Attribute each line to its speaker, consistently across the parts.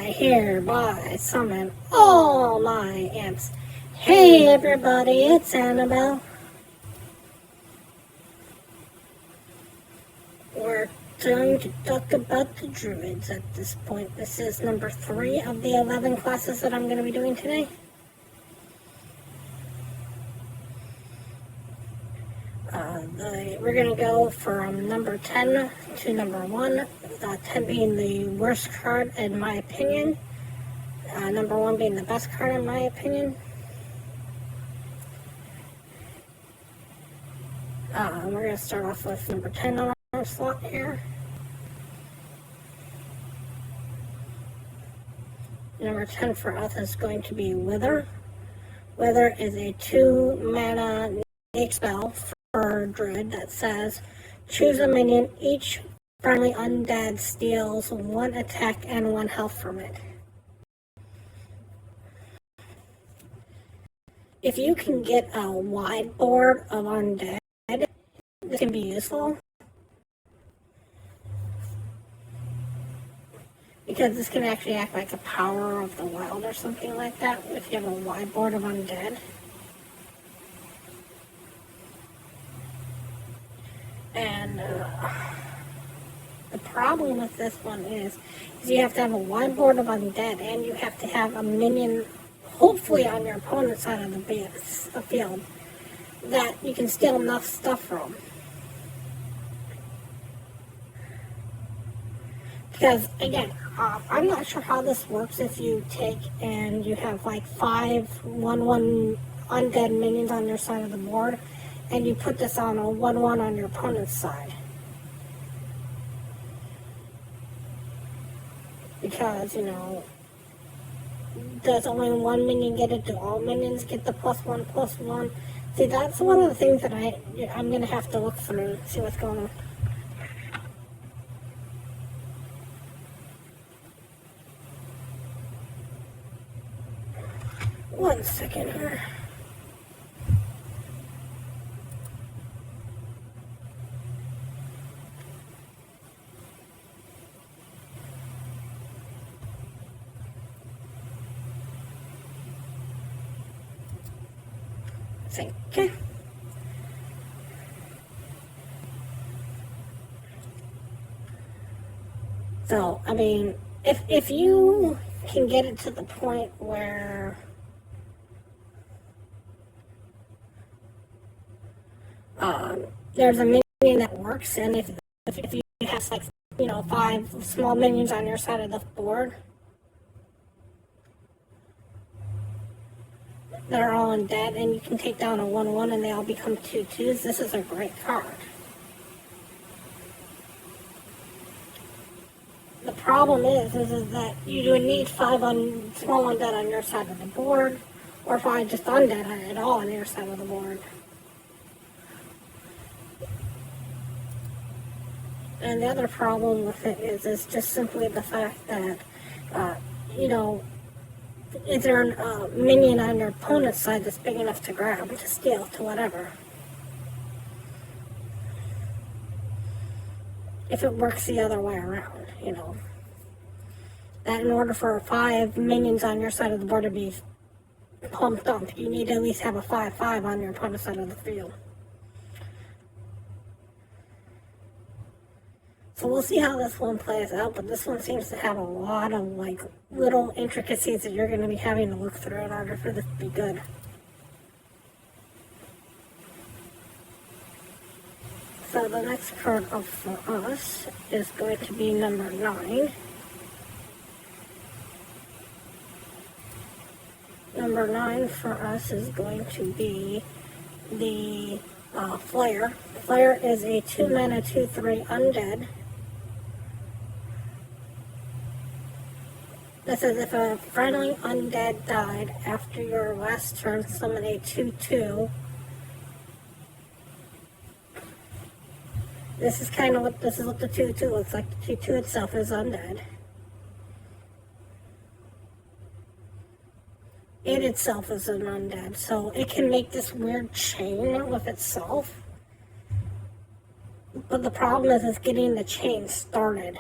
Speaker 1: hereby summon all my imps. Hey everybody, it's Annabelle. We're going to talk about the Druids at this point. This is number 3 of the 11 classes that I'm going to be doing today. We're going to go from number 10 to number 1, 10 being the worst card in my opinion, number 1 being the best card in my opinion. We're going to start off with number 10 on our slot here. Number 10 for us is going to be Wither. Wither is a 2-mana spell for Druid that says, choose a minion, each friendly undead steals 1 attack and 1 health from it. If you can get a wide board of undead, this can be useful. Because this can actually act like a power of the wild or something like that if you have a wide board of undead. And the problem with this one is you have to have a wide board of undead and you have to have a minion, hopefully on your opponent's side of the field, that you can steal enough stuff from. Because, again, I'm not sure how this works if you take and you have like 5 1/1 undead minions on your side of the board, and you put this on a 1/1 on your opponent's side. Because, does only 1 minion get it? Do all minions get the +1/+1? See, that's one of the things that I'm going to have to look through and see what's going on. One second here. Okay. So, I mean, if you can get it to the point where there's a minion that works, and if you have like 5 small minions on your side of the board, they're all undead, and you can take down a 1/1 and they all become 2/2s. This is a great card. The problem is that you would need 5 small undead on your side of the board, or 5 just undead at all on your side of the board. And the other problem with it is just simply the fact that, is there a minion on your opponent's side that's big enough to grab, to steal, to whatever? If it works the other way around, that in order for 5 minions on your side of the board to be pumped up, you need to at least have a 5/5 on your opponent's side of the field. So we'll see how this one plays out, but this one seems to have a lot of little intricacies that you're going to be having to look through in order for this to be good. So the next card up for us is going to be number 9. Number 9 for us is going to be the Flare. Flare is a 2-mana 2/3 undead. This is if a friendly undead died after your last turn, summon a 2/2. This is what the 2/2 looks like. The 2/2 itself is undead. It itself is an undead, so it can make this weird chain with itself. But the problem is getting the chain started.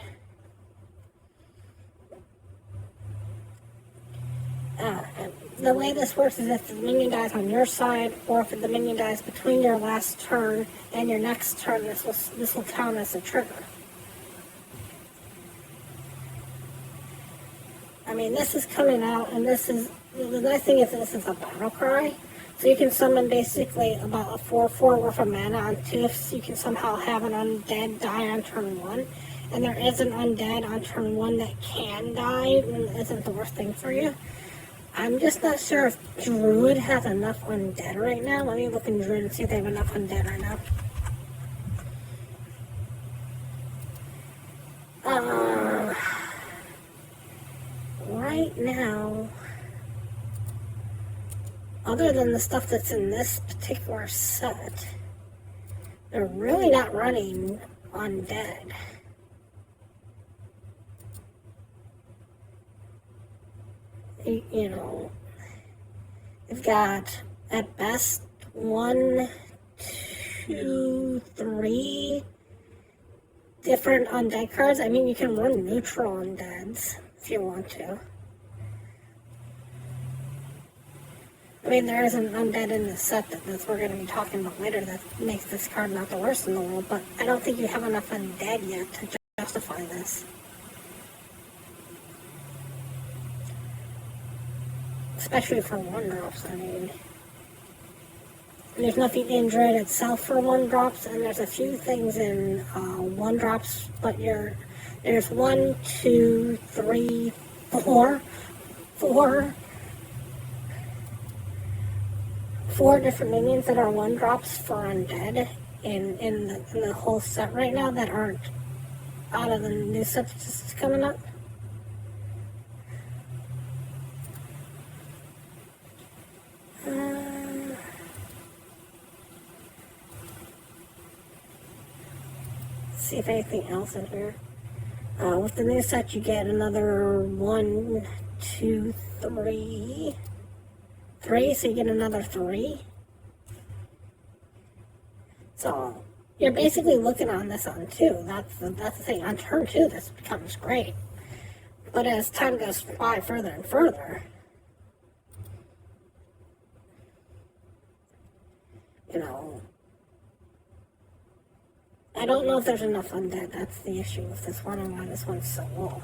Speaker 1: The way this works is if the minion dies on your side, or if the minion dies between your last turn and your next turn, this will count as a trigger. I mean, this is coming out, and this is, the nice thing is this is a battle cry. So you can summon basically about a 4/4 worth of mana on 2 if you can somehow have an undead die on turn 1. And there is an undead on turn 1 that can die and isn't the worst thing for you. I'm just not sure if Druid has enough undead right now. Let me look in Druid and see if they have enough undead right now. Right now, other than the stuff that's in this particular set, they're really not running undead. You know, you've got at best 1, 2, 3 different undead cards. I mean, you can run neutral undeads if you want to. I mean, there is an undead in the set that we're going to be talking about later that makes this card not the worst in the world, but I don't think you have enough undead yet to justify this. Especially for 1-drops, I mean. And there's nothing in Druid itself for 1-drops, and there's a few things in 1-drops, but there's 1, 2, 3, 4 different minions that are 1-drops for undead in the whole set right now that aren't out of the new set that's coming up. See if anything else is here. With the new set, you get another 1, 2, 3. 3, so you get another 3. So you're basically looking on this on 2. That's the thing. On turn 2, this becomes great. But as time goes by further and further, you know, I don't know if there's enough undead. That's the issue with this one and why this one's so low.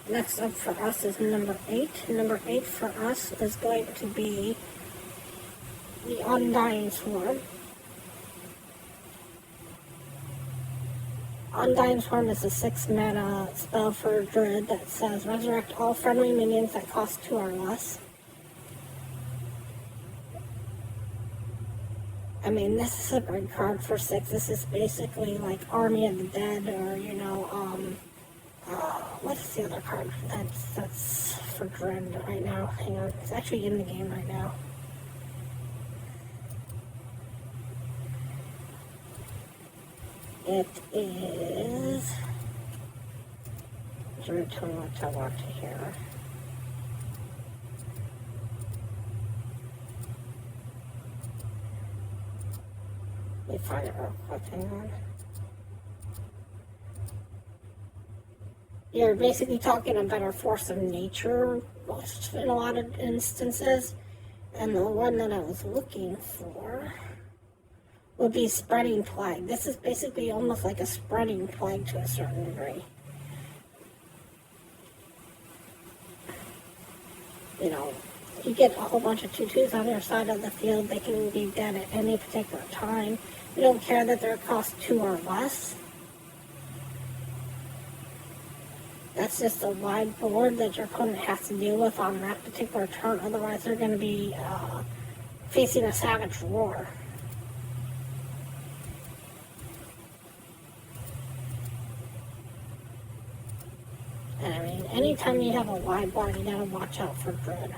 Speaker 1: Next up for us is number 8. Number 8 for us is going to be the Undying Swarm. Undying Swarm is a 6-mana spell for Druid that says resurrect all friendly minions that cost 2 or less. I mean, this is a great card for 6. This is basically like Army of the Dead, or, you know, what's the other card that's for Druid right now? Hang on, it's actually in the game right now. It is Druid. Tell me what I want to hear. Let me find it real quick, hang on. You're basically talking a better force of nature in a lot of instances. And the one that I was looking for would be Spreading Plague. This is basically almost like a Spreading Plague to a certain degree. You know, you get a whole bunch of 2/2s on your side of the field. They can be dead at any particular time. You don't care that they're cost 2 or less. That's just a wide board that your opponent has to deal with on that particular turn. Otherwise, they're going to be facing a Savage Roar. And I mean, anytime you have a wide board, you gotta watch out for Druid.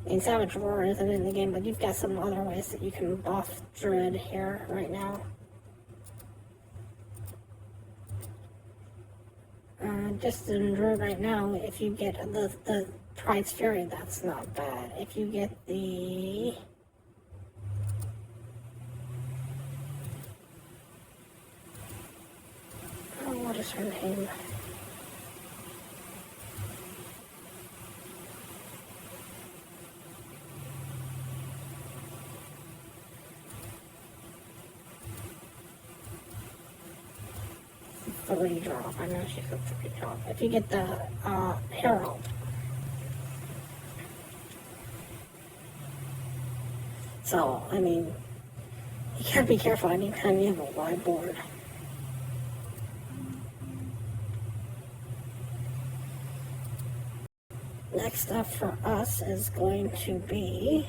Speaker 1: I mean, Savage Roar isn't in the game, but you've got some other ways that you can buff Druid here right now. Just in Druid right now, if you get the Pride's Fury, that's not bad. If you get the is her name? Three drop. I know she's a 3 drop. If you get the Herald. So, I mean, you gotta be careful anytime you have a wide board. Next up for us is going to be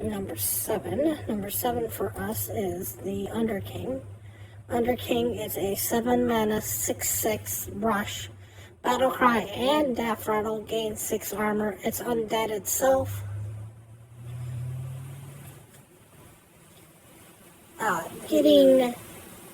Speaker 1: number 7. Number 7 for us is the Underking. Underking is a 7 mana 6/6 rush. Battlecry and Death Rattle gain 6 armor. It's undead itself. Getting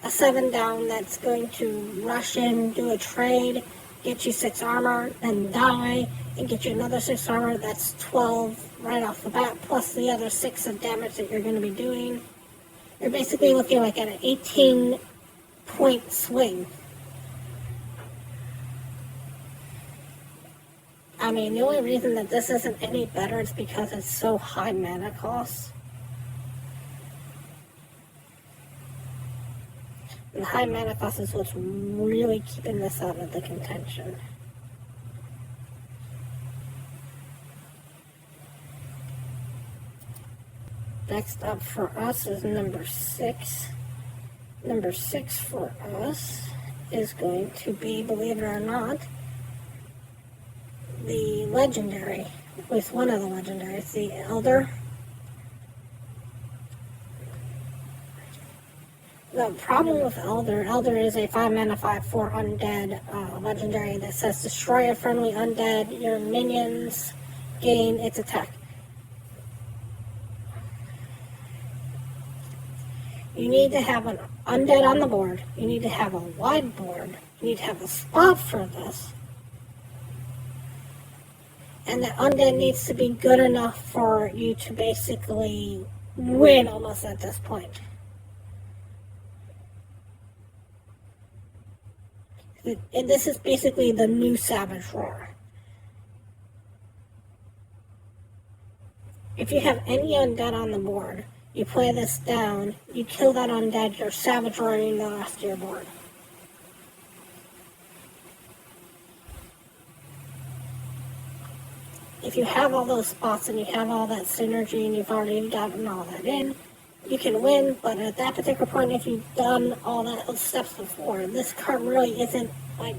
Speaker 1: a 7 down that's going to rush in, do a trade, get you 6 armor, then die, and get you another 6 armor. That's 12 right off the bat, plus the other 6 of damage that you're going to be doing. You're basically looking like at an 18-point swing. I mean, the only reason that this isn't any better is because it's so high mana cost. And high mana cost is what's really keeping this out of the contention. Next up for us is number 6. Number 6 for us is going to be, believe it or not, the legendary, with one of the legendaries, the Elder. The problem with Elder is a 5 mana 5/4 undead legendary that says destroy a friendly undead, your minions gain its attack. You need to have an undead on the board, you need to have a wide board, you need to have a spot for this. And the undead needs to be good enough for you to basically win almost at this point. And this is basically the new Savage Roar. If you have any undead on the board, you play this down, you kill that undead, you're Savage Roaring the rest of your board. If you have all those spots and you have all that synergy and you've already gotten all that in, you can win, but at that particular point, if you've done all those steps before, this card really isn't, like,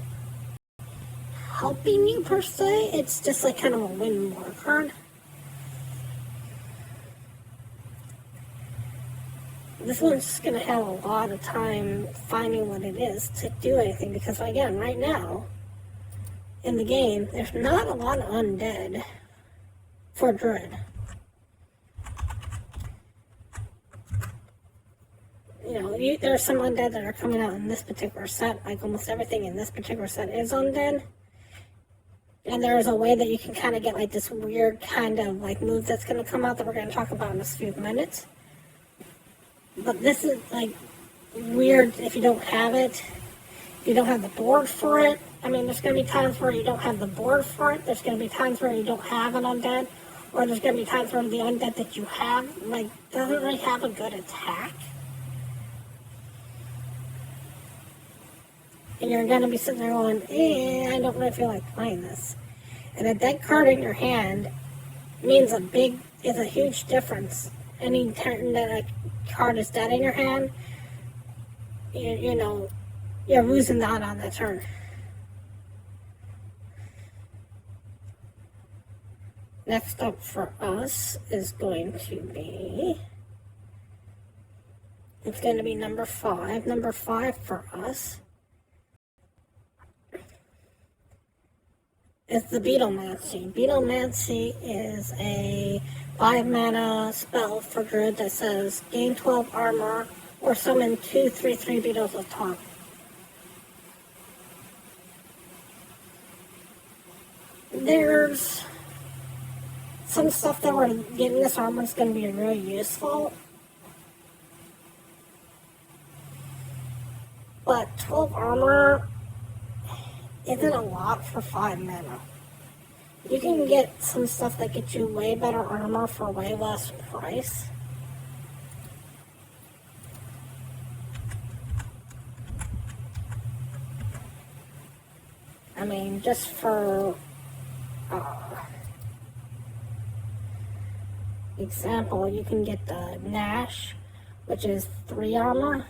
Speaker 1: helping you per se. It's just, like, kind of a win more card. This one's just going to have a lot of time finding what it is to do anything, because, again, right now, in the game, there's not a lot of undead for Druid. You know, there are some undead that are coming out in this particular set. Like almost everything in this particular set is undead. And there is a way that you can kind of get like this weird kind of like move that's going to come out that we're going to talk about in a few minutes. But this is like weird if you don't have it. You don't have the board for it. I mean, there's going to be times where you don't have the board for it. There's going to be times where you don't have an undead. Or there's going to be times where the undead that you have, like, doesn't really have a good attack. And you're going to be sitting there going, I don't really feel like playing this. And a dead card in your hand means is a huge difference. Any turn that a card is dead in your hand, you know, you're losing out on that turn. Next up for us is going to be, it's going to be number 5. Number 5 for us is the Beetlemancy. Beetlemancy is a 5 mana spell for Druid that says gain 12 armor or summon 2 3/3 beetles with taunt. There's some stuff that we're getting this armor is going to be really useful. 12 armor isn't a lot for 5 mana. You can get some stuff that gets you way better armor for way less price. I mean, just for example, you can get the Nash, which is 3 armor.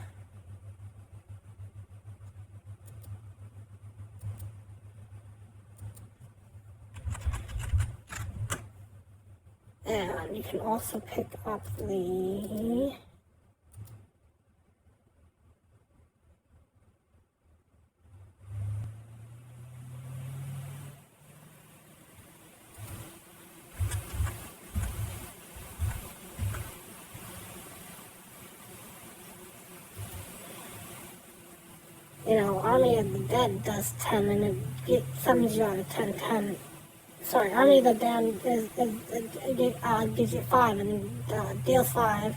Speaker 1: And you can also pick up the Army of the Dead does 10 and it summons you out of 10. Sorry, Army of the Dead gives you 5 and deals 5.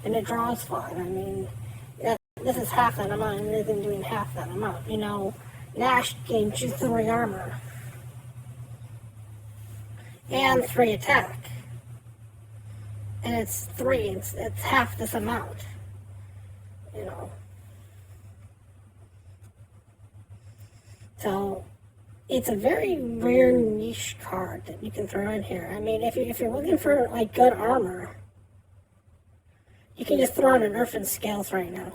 Speaker 1: And it draws 5. I mean, this is half that amount and it isn't doing half that amount. Nash gains you 3 armor. And 3 attack. And it's 3, it's half this amount. So, it's a very rare niche card that you can throw in here. I mean, if you're looking for, good armor, you can just throw in an Earth and Scales right now.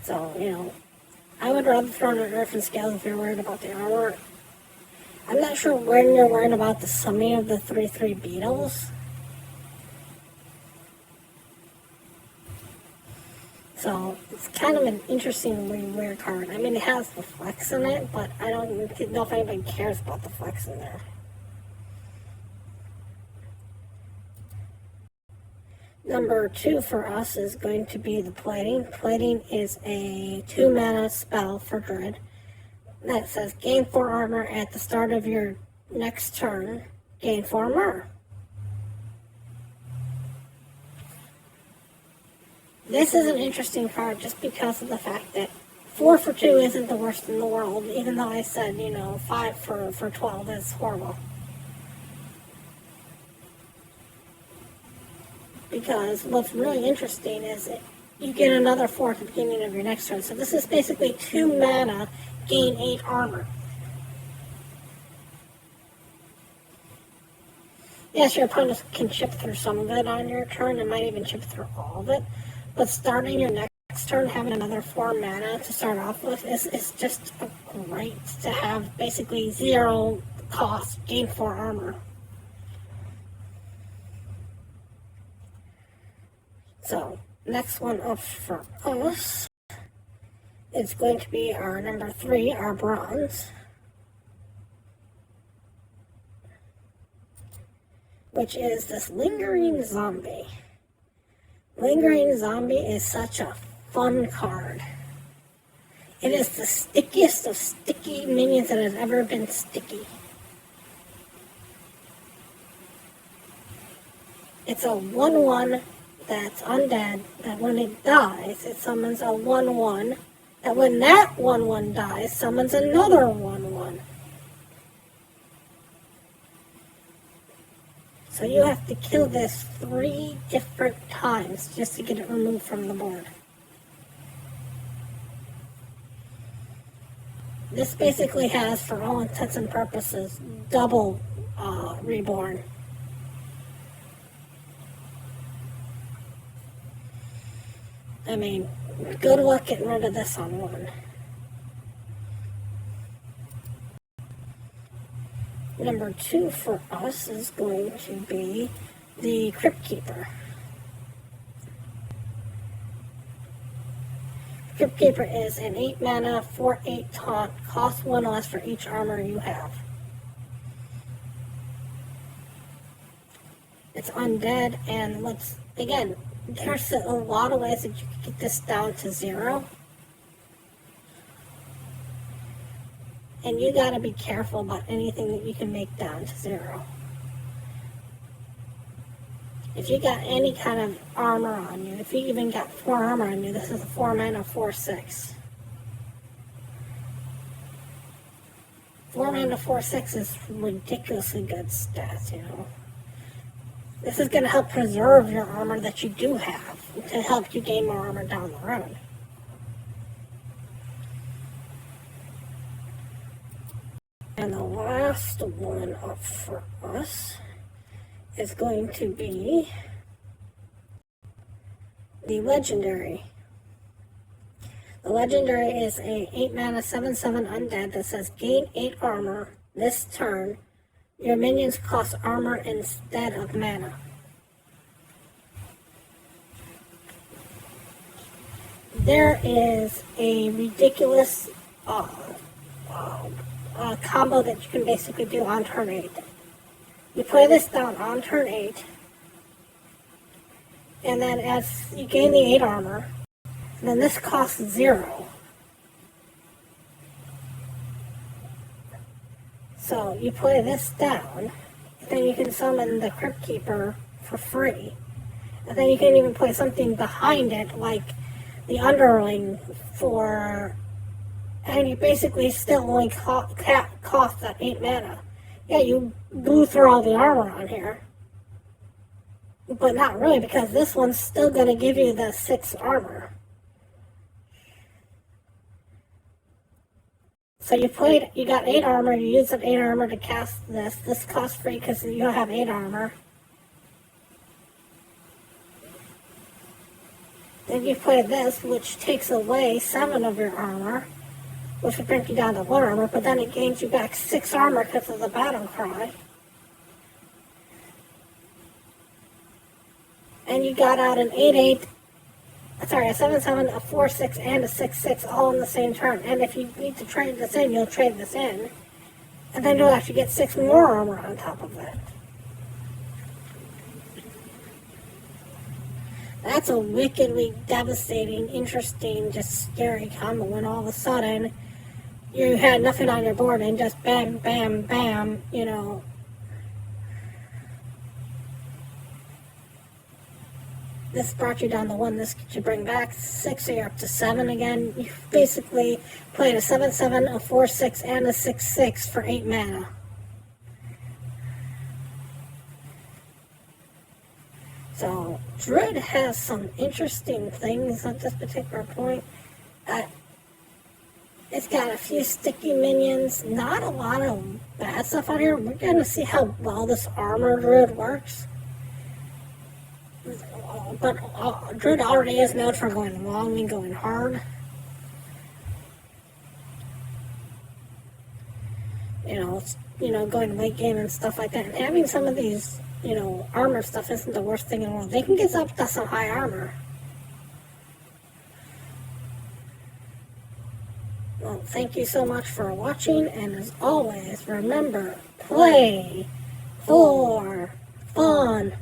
Speaker 1: So, I would rather throw in an Earth and Scales if you're worried about the armor. I'm not sure when you're worried about the summoning of the 3/3 beetles. So, it's kind of an interestingly weird card. I mean, it has the flex in it, but I don't know if anybody cares about the flex in there. Number 2 for us is going to be the Plating. Plating is a 2 mana spell for Druid that says gain 4 armor at the start of your next turn, gain 4 armor. This is an interesting card just because of the fact that 4 for 2 isn't the worst in the world, even though I said, 5 for 12 is horrible. Because what's really interesting is that you get another 4 at the beginning of your next turn. So this is basically 2 mana, gain 8 armor. Yes, your opponent can chip through some of it on your turn, and might even chip through all of it. But starting your next turn, having another 4 mana to start off with is just great to have basically 0 cost, gain 4 armor. So, next one up for us is going to be our number 3, our Bronze, which is this Lingering Zombie. Lingering Zombie is such a fun card. It is the stickiest of sticky minions that has ever been sticky. It's a 1/1 that's undead, that when it dies, it summons a 1/1, that when that 1/1 dies, summons another 1/1. So you have to kill this 3 different times just to get it removed from the board. This basically has, for all intents and purposes, double reborn. I mean, good luck getting rid of this on 1. Number 2 for us is going to be the Crypt Keeper. Crypt Keeper is an 8 mana, 4/8 taunt, costs 1 less for each armor you have. It's undead, and again, there's a lot of ways that you can get this down to 0. And you gotta be careful about anything that you can make down to 0. if you got any kind of armor on you, if you even got 4 armor on you, this is a 4 mana 4/6. 4 mana 4/6 is ridiculously good stats, you know. This is going to help preserve your armor that you do have to help you gain more armor down the road. And the last one up for us is going to be the Legendary. The Legendary is a 8 mana 7/7 undead that says gain 8 armor this turn. Your minions cost armor instead of mana. There is a ridiculous combo that you can basically do on turn 8. You play this down on turn 8, and then as you gain the 8 armor, and then this costs 0. So you play this down, and then you can summon the Crypt Keeper for free. And then you can even play something behind it, like the Underling for, and you basically still only cost that 8 mana. Yeah, you blew through all the armor on here. But not really, because this one's still going to give you the 6 armor. So you got 8 armor, you use that 8 armor to cast this. This costs free because you don't have 8 armor. Then you play this, which takes away 7 of your armor, which would bring you down to 1 armor, but then it gains you back 6 armor because of the Battle Cry. And you got out an 8/8, sorry, a 7/7, a 4/6, and a 6/6 all in the same turn. And if you need to trade this in, you'll trade this in. And then you'll actually get 6 more armor on top of that. That's a wickedly devastating, interesting, just scary combo when all of a sudden you had nothing on your board and just bam, bam, bam, you know. This brought you down to 1. This could you bring back 6, so you're up to 7 again. You basically played a 7/7, a 4/6, and a 6/6 for 8 mana. So, Druid has some interesting things at this particular point. It's got a few sticky minions, not a lot of bad stuff on here. We're going to see how well this armor Druid works. But Druid already is known for going long and going hard. Going late game and stuff like that. And having some of these, armor stuff isn't the worst thing in the world. They can get up to some high armor. Well, thank you so much for watching, and as always, remember, play for fun.